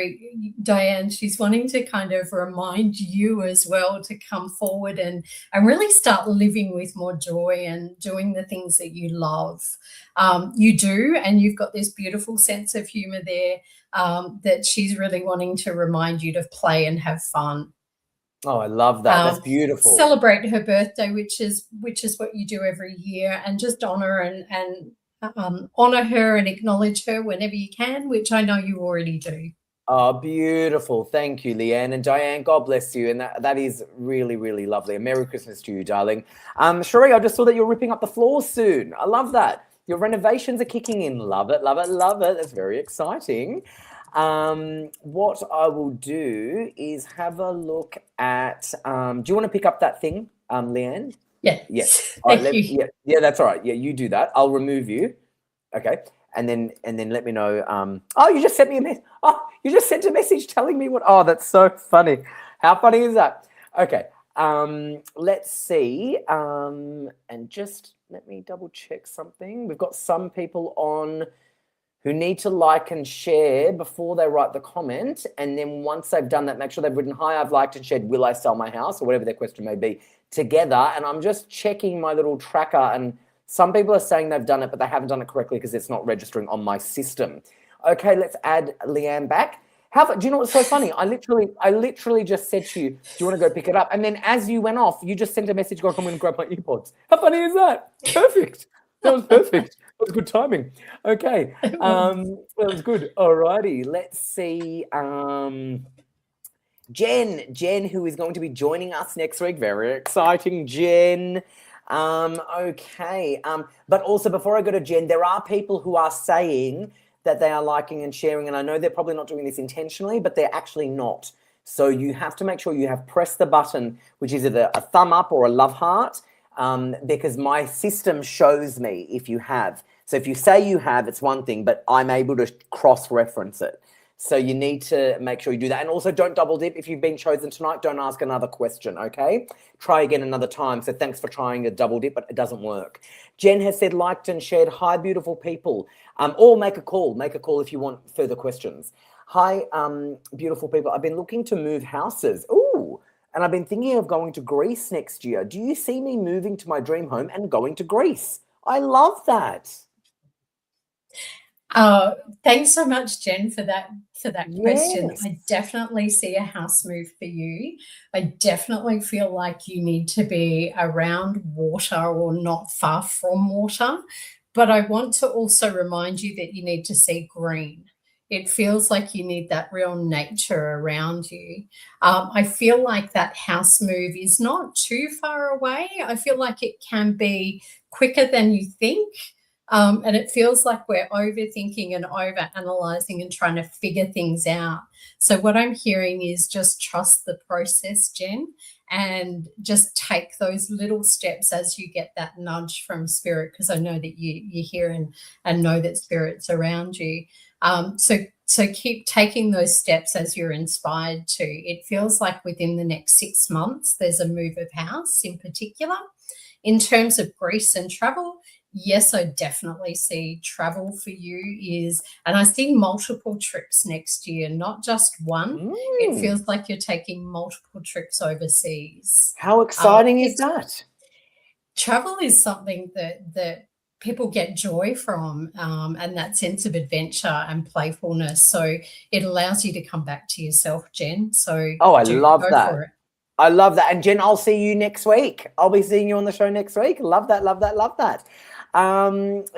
Diane, she's wanting to kind of remind you as well to come forward and really start living with more joy and doing the things that you love. You do, and you've got this beautiful sense of humour there that she's really wanting to remind you to play and have fun. Oh, I love that. That's beautiful. Celebrate her birthday, which is what you do every year, and just honour and honour her and acknowledge her whenever you can, which I know you already do. Oh, beautiful. Thank you, Leanne. And Diane, God bless you. And that is really, really lovely. A Merry Christmas to you, darling. Sheree, I just saw that you're ripping up the floor soon. I love that. Your renovations are kicking in. Love it, love it, love it. That's very exciting. What I will do is have a look at, do you want to pick up that thing, Leanne? Yeah. Yes. All right, Thank you. yeah, that's all right. Yeah, you do that. I'll remove you. Okay. And then let me know. Oh, you just sent me a message. Oh, you just sent a message telling me what. Oh, that's so funny. How funny is that? Okay. Let's see. And just let me double check something. We've got some people on who need to like and share before they write the comment. And then once they've done that, make sure they've written, hi, I've liked and shared, will I sell my house? Or whatever their question may be together. And I'm just checking my little tracker, and some people are saying they've done it, but they haven't done it correctly because it's not registering on my system. Okay, let's add Leanne back. Do you know what's so funny? I literally just said to you, do you want to go pick it up? And then as you went off, you just sent a message going, I'm going to grab my earpods. How funny is that? Perfect. That was perfect. That was good timing. Okay. That was good. All righty. Let's see. Jen, who is going to be joining us next week. Very exciting, Jen. Okay. But also before I go to Jen, there are people who are saying that they are liking and sharing, and I know they're probably not doing this intentionally, but they're actually not. So you have to make sure you have pressed the button, which is either a thumb up or a love heart, because my system shows me if you have. So if you say you have, it's one thing, but I'm able to cross-reference it. So you need to make sure you do that. And also don't double dip. If you've been chosen tonight, don't ask another question, okay? Try again another time. So thanks for trying a double dip, but it doesn't work. Jen has said, liked and shared, hi, beautiful people. Or make a call. Make a call if you want further questions. Hi, beautiful people. I've been looking to move houses. Ooh, and I've been thinking of going to Greece next year. Do you see me moving to my dream home and going to Greece? I love that. Thanks so much, Jen, for that question. Yes. I definitely see a house move for you. I definitely feel like you need to be around water or not far from water. But I want to also remind you that you need to see green. It feels like you need that real nature around you. I feel like that house move is not too far away. I feel like it can be quicker than you think. And it feels like we're overthinking and overanalyzing and trying to figure things out. So what I'm hearing is just trust the process, Jen, and just take those little steps as you get that nudge from spirit, because I know that you hear and know that spirit's around you. So keep taking those steps as you're inspired to. It feels like within the next 6 months, there's a move of house in particular. In terms of Greece and travel, yes, I definitely see travel for you and I see multiple trips next year, not just one. It feels like you're taking multiple trips overseas. How exciting is that? Travel is something that people get joy from, and that sense of adventure and playfulness. So it allows you to come back to yourself, Jen. So I love that. for it. I love that. And Jen, I'll see you next week. I'll be seeing you on the show next week. Love that, love that, love that.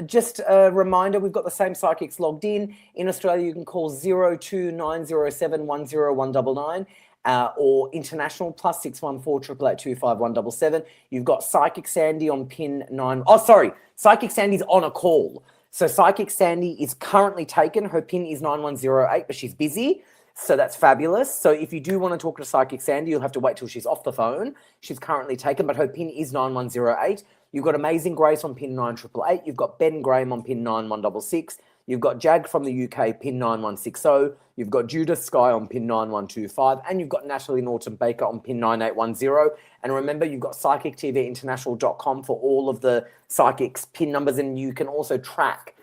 Just a reminder, we've got the same psychics logged in. In Australia, you can call 02907 10199 or international +614 888 25177. You've got Psychic Sandy on pin 9. Oh, sorry. Psychic Sandy's on a call. So Psychic Sandy is currently taken. Her pin is 9108, but she's busy. So that's fabulous. So if you do want to talk to Psychic Sandy, you'll have to wait till she's off the phone. She's currently taken, but her pin is 9108. You've got Amazing Grace on pin 9888. You've got Ben Graham on pin 9166. You've got Jag from the UK, pin 9160. You've got Judith Sky on pin 9125. And you've got Natalie Norton Baker on pin 9810. And remember, you've got psychictvinternational.com for all of the psychics pin numbers. And you can also track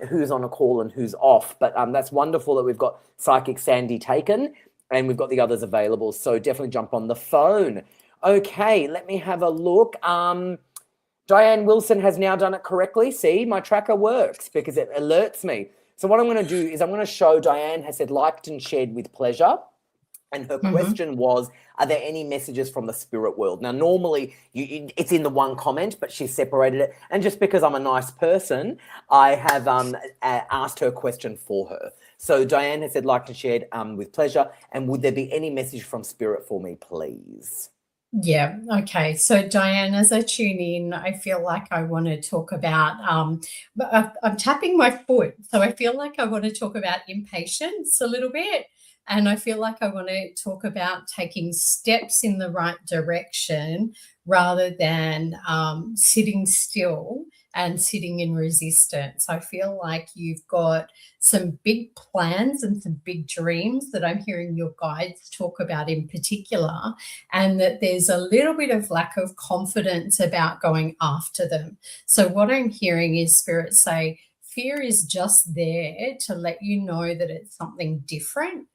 who's on a call and who's off. But that's wonderful that we've got Psychic Sandy taken and we've got the others available. So definitely jump on the phone. Okay, let me have a look. Diane Wilson has now done it correctly. See, my tracker works because it alerts me. So what I'm going to do is I'm going to show Diane has said liked and shared with pleasure. And her question was, are there any messages from the spirit world? Now, normally it's in the one comment, but she's separated it. And just because I'm a nice person, I have asked her question for her. So Diane has said liked and shared with pleasure. And would there be any message from spirit for me, please? Yeah. Okay. So, Diane, as I tune in, I feel like I want to talk about, but I'm tapping my foot. So I feel like I want to talk about impatience a little bit. And I feel like I want to talk about taking steps in the right direction rather than sitting still and sitting in resistance. I feel like you've got some big plans and some big dreams that I'm hearing your guides talk about in particular, and that there's a little bit of lack of confidence about going after them. So what I'm hearing is Spirit say, fear is just there to let you know that it's something different.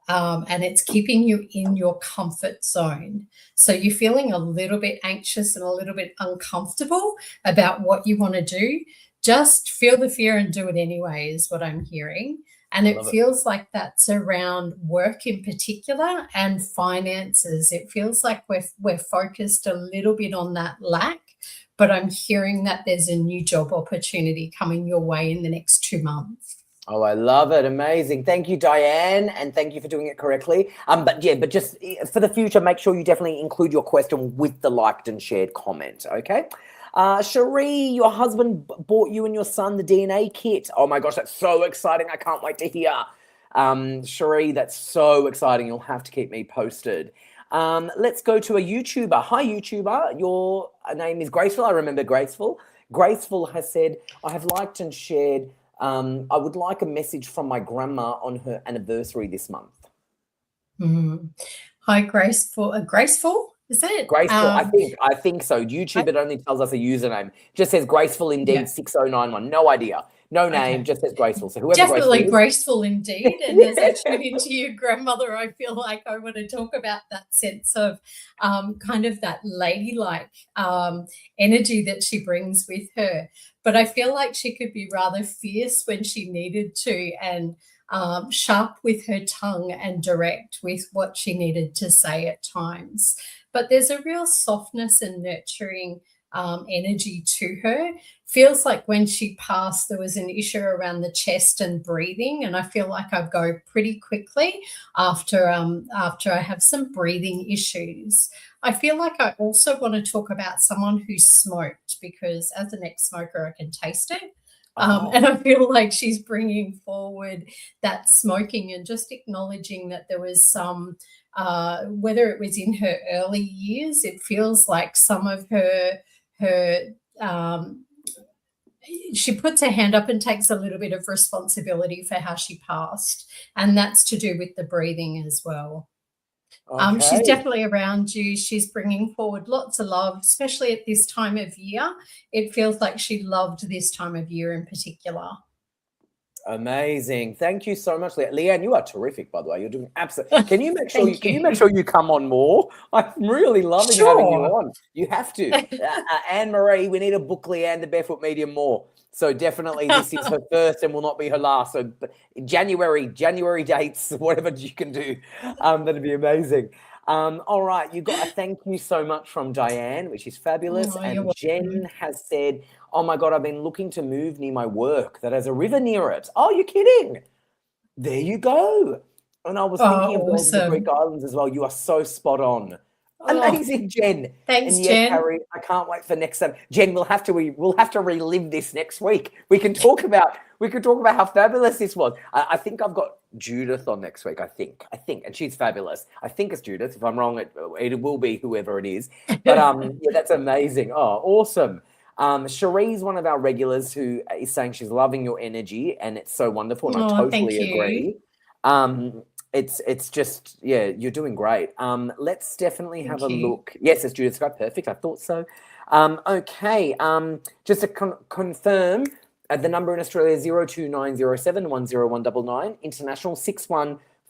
And it's keeping you in your comfort zone. So you're feeling a little bit anxious and a little bit uncomfortable about what you want to do. Just feel the fear and do it anyway, is what I'm hearing. And it feels like that's around work in particular and finances. It feels like we're focused a little bit on that lack, but I'm hearing that there's a new job opportunity coming your way in the next 2 months. Oh, I love it. Amazing. Thank you, Diane. And thank you for doing it correctly. But just for the future, make sure you definitely include your question with the liked and shared comment. Okay. Cherie, your husband bought you and your son the DNA kit. Oh my gosh, that's so exciting. I can't wait to hear. Cherie, that's so exciting. You'll have to keep me posted. Let's go to a YouTuber. Hi, YouTuber. Your name is Graceful. I remember Graceful. Graceful has said, I have liked and shared. I would like a message from my grandma on her anniversary this month. Hi, Graceful. Graceful? Is it? Graceful, I think so. YouTube, it only tells us a username. Just says Graceful Indeed 6091. No idea. No name, just says Graceful. So whoever definitely Graceful Indeed. And as I tune into your grandmother, I feel like I want to talk about that sense of kind of that ladylike energy that she brings with her. But I feel like she could be rather fierce when she needed to, and sharp with her tongue and direct with what she needed to say at times. But there's a real softness and nurturing energy to her. Feels like when she passed, there was an issue around the chest and breathing, and I feel like I go pretty quickly after I have some breathing issues. I feel like I also want to talk about someone who smoked, because as an ex-smoker, I can taste it. And I feel like she's bringing forward that smoking and just acknowledging that there was some, whether it was in her early years, it feels like some of her she puts her hand up and takes a little bit of responsibility for how she passed, and that's to do with the breathing as well. She's definitely around you. She's bringing forward lots of love, especially at this time of year. It feels like she loved this time of year in particular. Amazing. Thank you so much, Leanne. You are terrific, by the way. You're doing absolutely. Can you make sure you come on more? I'm really loving having you on. You have to. Anne-Marie, we need to book Leanne the Barefoot Medium more. So definitely this is her first and will not be her last. So January dates, whatever you can do. That'd be amazing. All right, you got a thank you so much from Diane, which is fabulous. And Jen has said, oh my God, I've been looking to move near my work that has a river near it. Oh, you're kidding. There you go. And I was thinking of going to the Greek Islands as well. You are so spot on. Amazing, Jen. Thanks, Jen. Harry, I can't wait for next time. Jen, we'll have to relive this next week. We can talk about how fabulous this was. I think I've got Judith on next week. I think, and she's fabulous. I think it's Judith. If I'm wrong, it will be whoever it is. But yeah, that's amazing. Oh, awesome. Cherie's one of our regulars who is saying she's loving your energy, and it's so wonderful. And I totally agree. It's just, yeah, you're doing great. Let's definitely have a look. Yes, it's Judith Scott. Perfect. I thought so. Okay. Just to confirm, the number in Australia is 02907 10199, international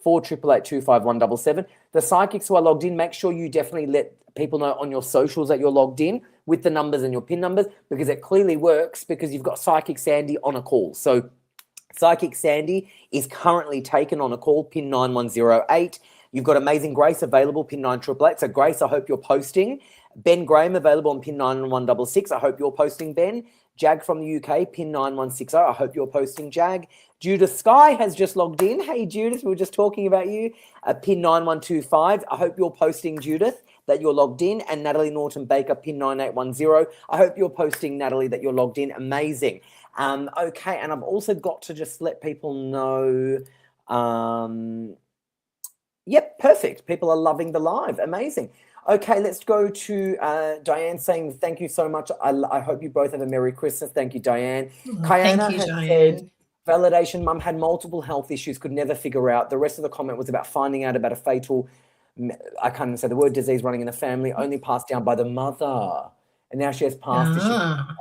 61488825177. The psychics who are logged in, make sure you definitely let people know on your socials that you're logged in with the numbers and your PIN numbers, because it clearly works, because you've got Psychic Sandy on a call. So Psychic Sandy is currently taken on a call, PIN 9108. You've got Amazing Grace available, PIN 9888. So Grace, I hope you're posting. Ben Graham available on PIN 9166. I hope you're posting, Ben. Jag from the UK, PIN 9160. I hope you're posting, Jag. Judith Sky has just logged in. Hey, Judith, we were just talking about you. PIN 9125. I hope you're posting, Judith. that you're logged in, and Natalie Norton Baker, pin 9810. I hope you're posting, Natalie, that you're logged in. Amazing. Okay, and I've also got to just let people know. Yep, perfect. People are loving the live. Amazing. Okay, let's go to Diane saying, thank you so much. I hope you both have a Merry Christmas. Thank you, Diane. Kayana Thank you, has Diane. said, validation, mum had multiple health issues, could never figure out. The rest of the comment was about finding out about a fatal, I can't even say the word, disease running in the family, only passed down by the mother. And now she has passed.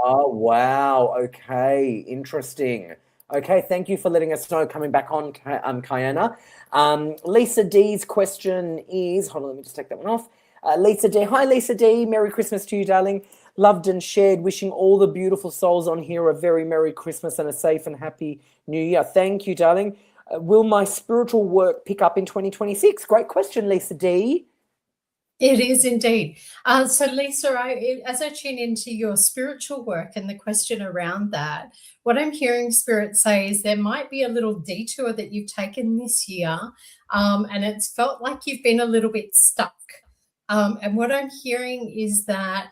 Oh, wow. Okay, interesting. Okay, thank you for letting us know. Coming back on, Kayana. Lisa D's question is, hold on, let me just take that one off. Lisa D. Hi, Lisa D. Merry Christmas to you, darling. Loved and shared. Wishing all the beautiful souls on here a very Merry Christmas and a safe and happy New Year. Thank you, darling. Will my spiritual work pick up in 2026? Great question, Lisa D. It is indeed. So, Lisa, as I tune into your spiritual work and the question around that, what I'm hearing Spirit say is there might be a little detour that you've taken this year, and it's felt like you've been a little bit stuck. And what I'm hearing is that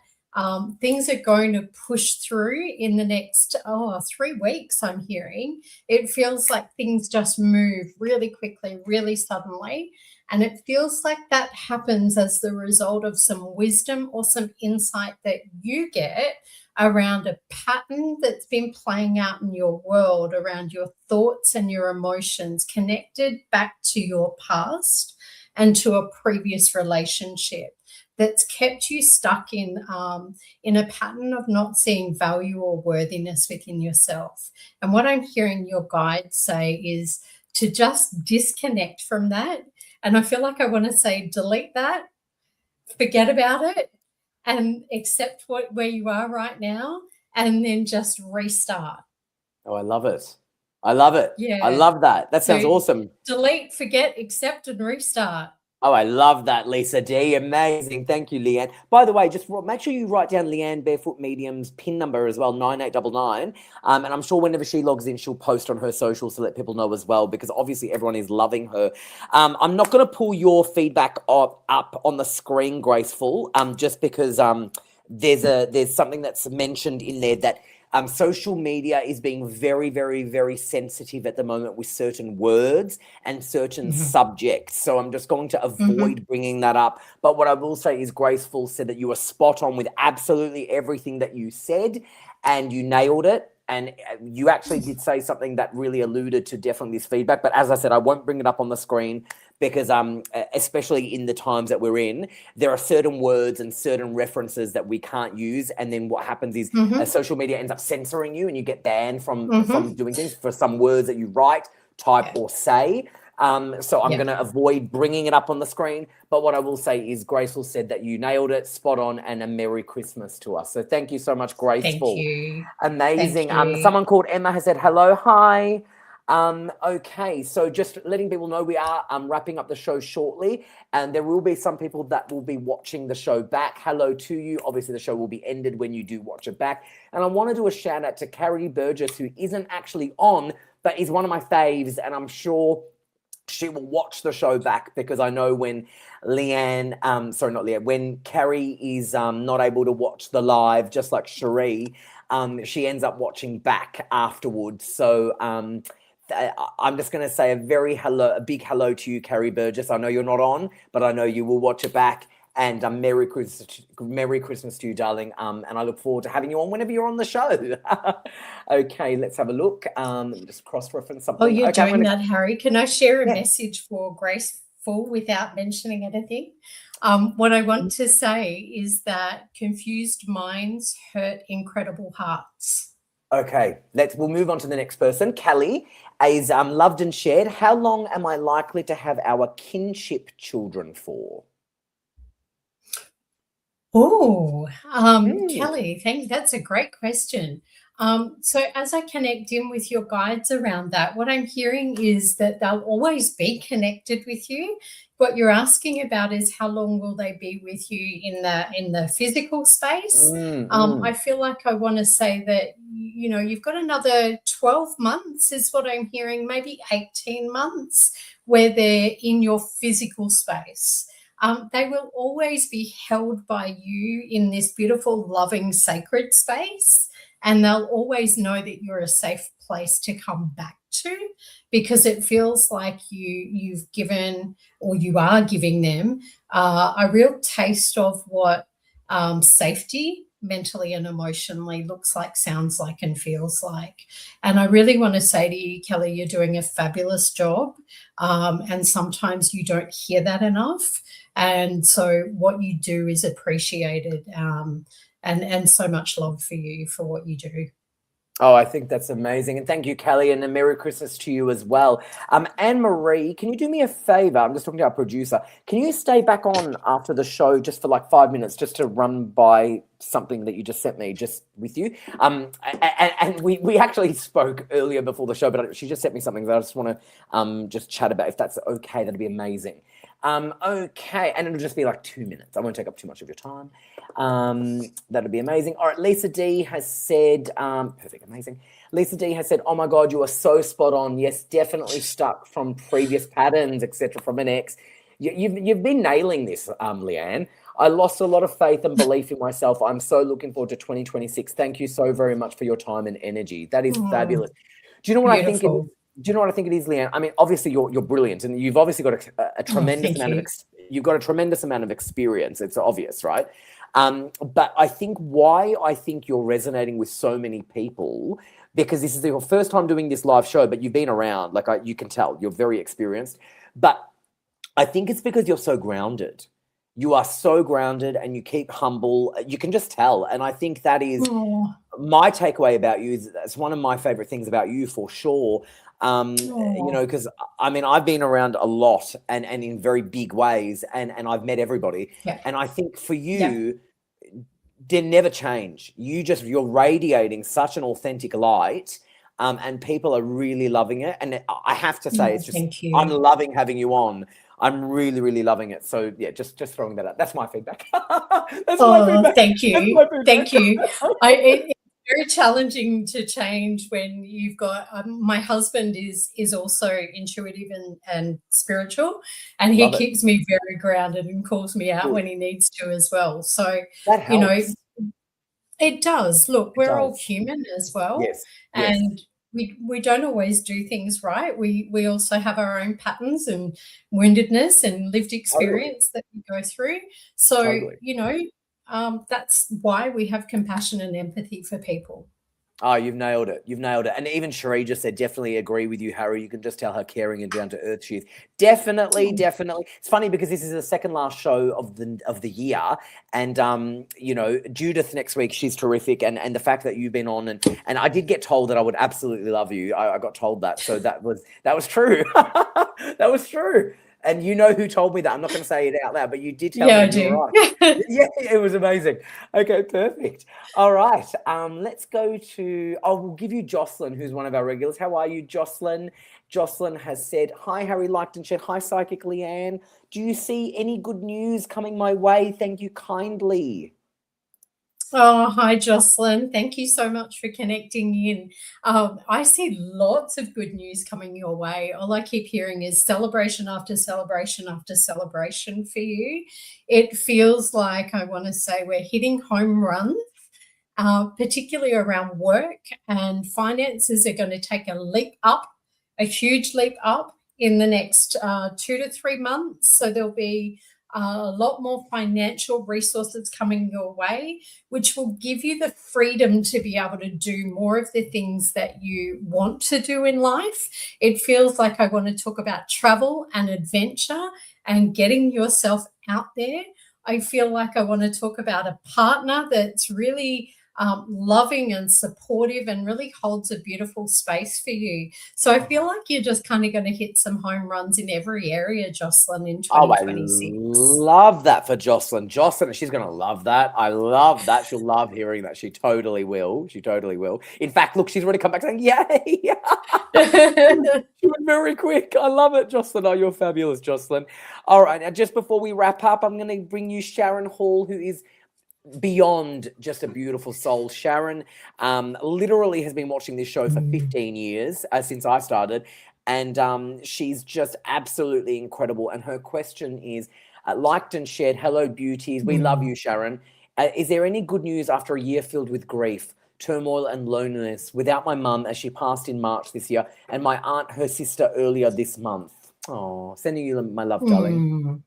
things are going to push through in the next 3 weeks. I'm hearing it feels like things just move really quickly, really suddenly. And it feels like that happens as the result of some wisdom or some insight that you get around a pattern that's been playing out in your world, around your thoughts and your emotions connected back to your past and to a previous relationship that's kept you stuck in a pattern of not seeing value or worthiness within yourself. And what I'm hearing your guides say is to just disconnect from that. And I feel like I want to say, delete that, forget about it, and accept where you are right now, and then just restart. Oh, I love it. I love it. Yeah. I love that. That sounds awesome. Delete, forget, accept, and restart. Oh, I love that, Lisa D. Amazing. Thank you, Leanne. By the way, just make sure you write down Leanne Barefoot Medium's PIN number as well, 9899. And I'm sure whenever she logs in, she'll post on her socials to let people know as well, because obviously everyone is loving her. I'm not going to pull your feedback up on the screen, Graceful, just because there's something that's mentioned in there that social media is being very, very, very sensitive at the moment with certain words and certain subjects. So I'm just going to avoid bringing that up. But what I will say is Graceful said that you were spot on with absolutely everything that you said, and you nailed it. And you actually did say something that really alluded to definitely this feedback. But as I said, I won't bring it up on the screen because especially in the times that we're in, there are certain words and certain references that we can't use. And then what happens is social media ends up censoring you and you get banned from doing things for some words that you write, type, or say. So I'm going to avoid bringing it up on the screen. But what I will say is Graceful said that you nailed it, spot on, and a Merry Christmas to us. So thank you so much, Graceful. Thank you. Amazing. Thank you. Someone called Emma has said, hello, hi. Okay, so just letting people know we are wrapping up the show shortly, and there will be some people that will be watching the show back. Hello to you. Obviously, the show will be ended when you do watch it back. And I want to do a shout out to Carrie Burgess, who isn't actually on, but is one of my faves, and I'm sure she will watch the show back, because I know when when Carrie is not able to watch the live, just like Cherie, she ends up watching back afterwards. So I'm just going to say a big hello to you, Carrie Burgess. I know you're not on, but I know you will watch it back. And Merry Christmas to you, darling. And I look forward to having you on whenever you're on the show. Okay, let's have a look. Let me just cross-reference something. Oh, you're okay, doing that, Harry. Can I share a message for Graceful without mentioning anything? What I want to say is that confused minds hurt incredible hearts. Okay, we'll move on to the next person. Kelly is loved and shared. How long am I likely to have our kinship children for? Oh, Kelly, that's a great question. So as I connect in with your guides around that, what I'm hearing is that they'll always be connected with you. What you're asking about is how long will they be with you in the physical space? I feel like I want to say that, you know, you've got another 12 months is what I'm hearing, maybe 18 months where they're in your physical space. they will always be held by you in this beautiful, loving, sacred space. And they'll always know that you're a safe place to come back to, because it feels like you've given, or you are giving them, a real taste of what safety mentally and emotionally looks like, sounds like, and feels like. And I really want to say to you, Kelly, you're doing a fabulous job. And sometimes you don't hear that enough. And so what you do is appreciated, and so much love for you for what you do. Oh, I think that's amazing. And thank you, Kelly, and a Merry Christmas to you as well. Anne-Marie, can you do me a favor? I'm just talking to our producer. Can you stay back on after the show just for like 5 minutes, just to run by something that you just sent me just with you? And we actually spoke earlier before the show, but she just sent me something that I just want to just chat about. If that's okay, that'd be amazing. Okay, and it'll just be like 2 minutes. I won't take up too much of your time. That'll be amazing. All right, Lisa D has said, perfect, amazing. Lisa D has said, oh my God, you are so spot on. Yes, definitely stuck from previous patterns, etc., from an ex. You've been nailing this, Leanne. I lost a lot of faith and belief in myself. I'm so looking forward to 2026. Thank you so very much for your time and energy. That is fabulous. Do you know what Beautiful. I think? Do you know what I think it is, Leanne? I mean, obviously you're brilliant, and you've obviously got a tremendous amount of you've got a tremendous amount of experience. It's obvious, right? But I think why I think you're resonating with so many people, because this is your first time doing this live show, but you've been around, like you can tell, you're very experienced. But I think it's because you're so grounded. You are so grounded and you keep humble. You can just tell. And I think that is my takeaway about you. That's one of my favorite things about you, for sure. You know, because I mean, I've been around a lot and in very big ways, and I've met everybody. Yeah. And I think for you, they never change. You're radiating such an authentic light, and people are really loving it. And I have to say, it's just, I'm loving having you on. I'm really, really loving it. So yeah, just throwing that out. That's my feedback. That's my feedback. Thank you. Thank you. It's very challenging to change when you've got, my husband is also intuitive and spiritual, and he keeps me very grounded and calls me out when he needs to as well. So, that helps. You know, it does. Look, we're all human as well. Yes. And we don't always do things right. We also have our own patterns and woundedness and lived experience that we go through. So, you know, that's why we have compassion and empathy for people. Oh, you've nailed it. You've nailed it. And even Cherie just said, definitely agree with you, Harry. You can just tell how caring and down to earth she is. Definitely, definitely. It's funny because this is the second last show of the year. And, you know, Judith next week, she's terrific. And the fact that you've been on, and I did get told that I would absolutely love you. I got told that. So that was true. That was true. And you know who told me that. I'm not going to say it out loud, but you did tell me. I do. Right. Yeah, it was amazing. Okay, perfect. All right. Let's go to, we'll give you Jocelyn, who's one of our regulars. How are you, Jocelyn? Jocelyn has said, hi, Harry, liked and shared. Hi, Psychic Leanne. Do you see any good news coming my way? Thank you kindly. Oh, hi, Jocelyn. Thank you so much for connecting in. I see lots of good news coming your way. All I keep hearing is celebration after celebration after celebration for you. It feels like, I want to say, we're hitting home runs, particularly around work, and finances are going to take a leap up, a huge leap up in the next 2 to 3 months. So there'll be a lot more financial resources coming your way, which will give you the freedom to be able to do more of the things that you want to do in life. It feels like I want to talk about travel and adventure and getting yourself out there. I feel like I want to talk about a partner that's really loving and supportive and really holds a beautiful space for you. So I feel like you're just kind of going to hit some home runs in every area, Jocelyn, in 2026. I love that for Jocelyn. Jocelyn, she's going to love that. I love that. She'll love hearing that. She totally will. She totally will. In fact, look, she's already come back saying, yay. She went very quick. I love it, Jocelyn. Oh, you're fabulous, Jocelyn. All right. Now, just before we wrap up, I'm going to bring you Sharon Hall, who is beyond just a beautiful soul. Sharon literally has been watching this show for 15 years since I started, and she's just absolutely incredible. And her question is, liked and shared. Hello, beauties. We love you, Sharon. Is there any good news after a year filled with grief, turmoil and loneliness without my mum as she passed in March this year and my aunt, her sister, earlier this month? Oh, sending you my love, darling.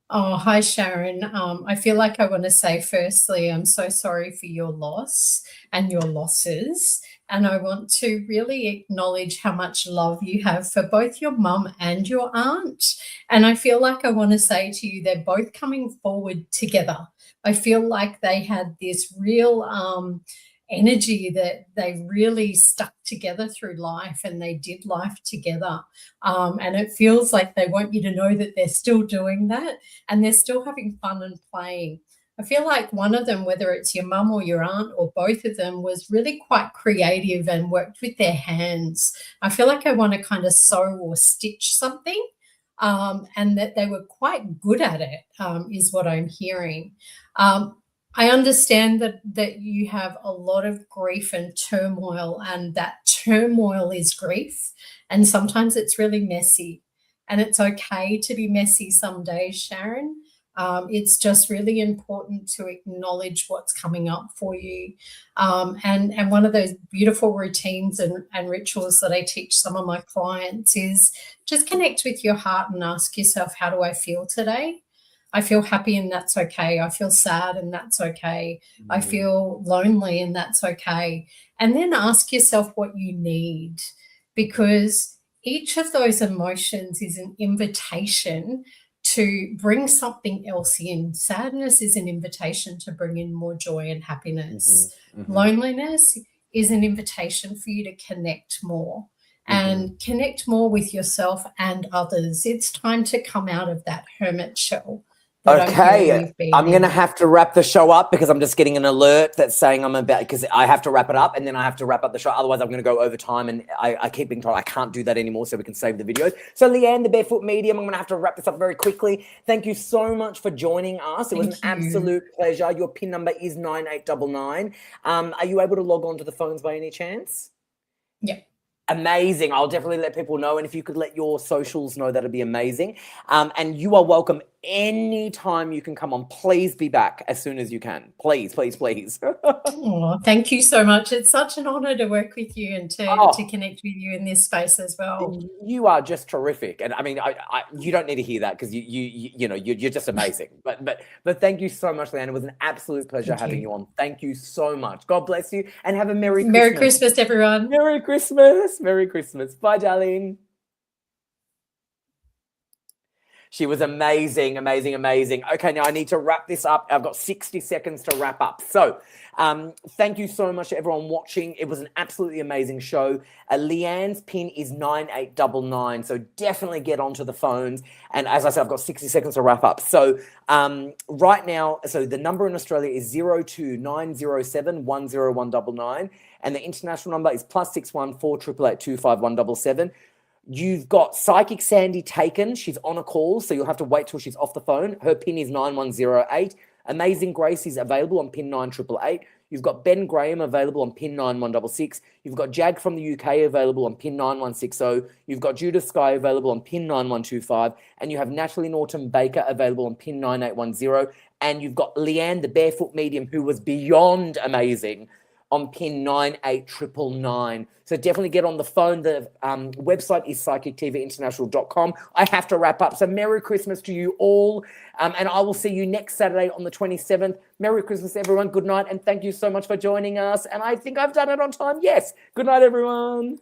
Oh, hi, Sharon. I feel like I want to say, firstly, I'm so sorry for your loss and your losses. And I want to really acknowledge how much love you have for both your mum and your aunt. And I feel like I want to say to you, they're both coming forward together. I feel like they had this real energy that they really stuck together through life and they did life together. And it feels like they want you to know that they're still doing that and they're still having fun and playing. I feel like one of them, whether it's your mum or your aunt or both of them, was really quite creative and worked with their hands. I feel like I want to kind of sew or stitch something, and that they were quite good at it, is what I'm hearing. I understand that you have a lot of grief and turmoil, and that turmoil is grief, and sometimes it's really messy, and it's okay to be messy some days, Sharon. It's just really important to acknowledge what's coming up for you. And one of those beautiful routines and rituals that I teach some of my clients is just connect with your heart and ask yourself, how do I feel today? I feel happy and that's okay. I feel sad and that's okay. I feel lonely and that's okay. And then ask yourself what you need, because each of those emotions is an invitation to bring something else in. Sadness is an invitation to bring in more joy and happiness. Loneliness is an invitation for you to connect more and connect more with yourself and others. It's time to come out of that hermit shell. Okay, I'm going to have to wrap the show up because I'm just getting an alert that's saying I'm about, because I have to wrap it up and then I have to wrap up the show. Otherwise, I'm going to go over time and I keep being told I can't do that anymore, so we can save the videos. So Leanne, the Barefoot Medium, I'm going to have to wrap this up very quickly. Thank you so much for joining us. It was an absolute pleasure. Your PIN number is 9899. Are you able to log on to the phones by any chance? Yeah. Amazing. I'll definitely let people know. And if you could let your socials know, that'd be amazing. And you are welcome anytime you can come on. Please be back as soon as you can. Please, please, please. Oh, thank you so much. It's such an honor to work with you and to connect with you in this space as well. You are just terrific. And I mean, you don't need to hear that because you're just amazing. But thank you so much, Leanne. It was an absolute pleasure having you on. Thank you so much. God bless you and have a Merry Christmas. Merry Christmas, everyone. Merry Christmas. Merry Christmas. Bye, darling. She was amazing, amazing, amazing. Okay, now I need to wrap this up. I've got 60 seconds to wrap up. So thank you so much to everyone watching. It was an absolutely amazing show. Leanne's PIN is 9899. So definitely get onto the phones. And as I said, I've got 60 seconds to wrap up. So right now, so the number in Australia is 02907 10199. And the international number is +61 4 888 25177. You've got Psychic Sandy taken. She's on a call, so you'll have to wait till she's off the phone. Her PIN is 9108. Amazing Grace is available on PIN 9888. You've got Ben Graham available on PIN 9166. You've got Jag from the UK available on PIN 9160. You've got Judith Sky available on PIN 9125. And you have Natalie Norton Baker available on PIN 9810. And you've got Leanne, the Barefoot Medium, who was beyond amazing, on PIN 98999. So definitely get on the phone. The website is psychictvinternational.com. I have to wrap up. So Merry Christmas to you all. And I will see you next Saturday on the 27th. Merry Christmas, everyone. Good night. And thank you so much for joining us. And I think I've done it on time. Yes. Good night, everyone.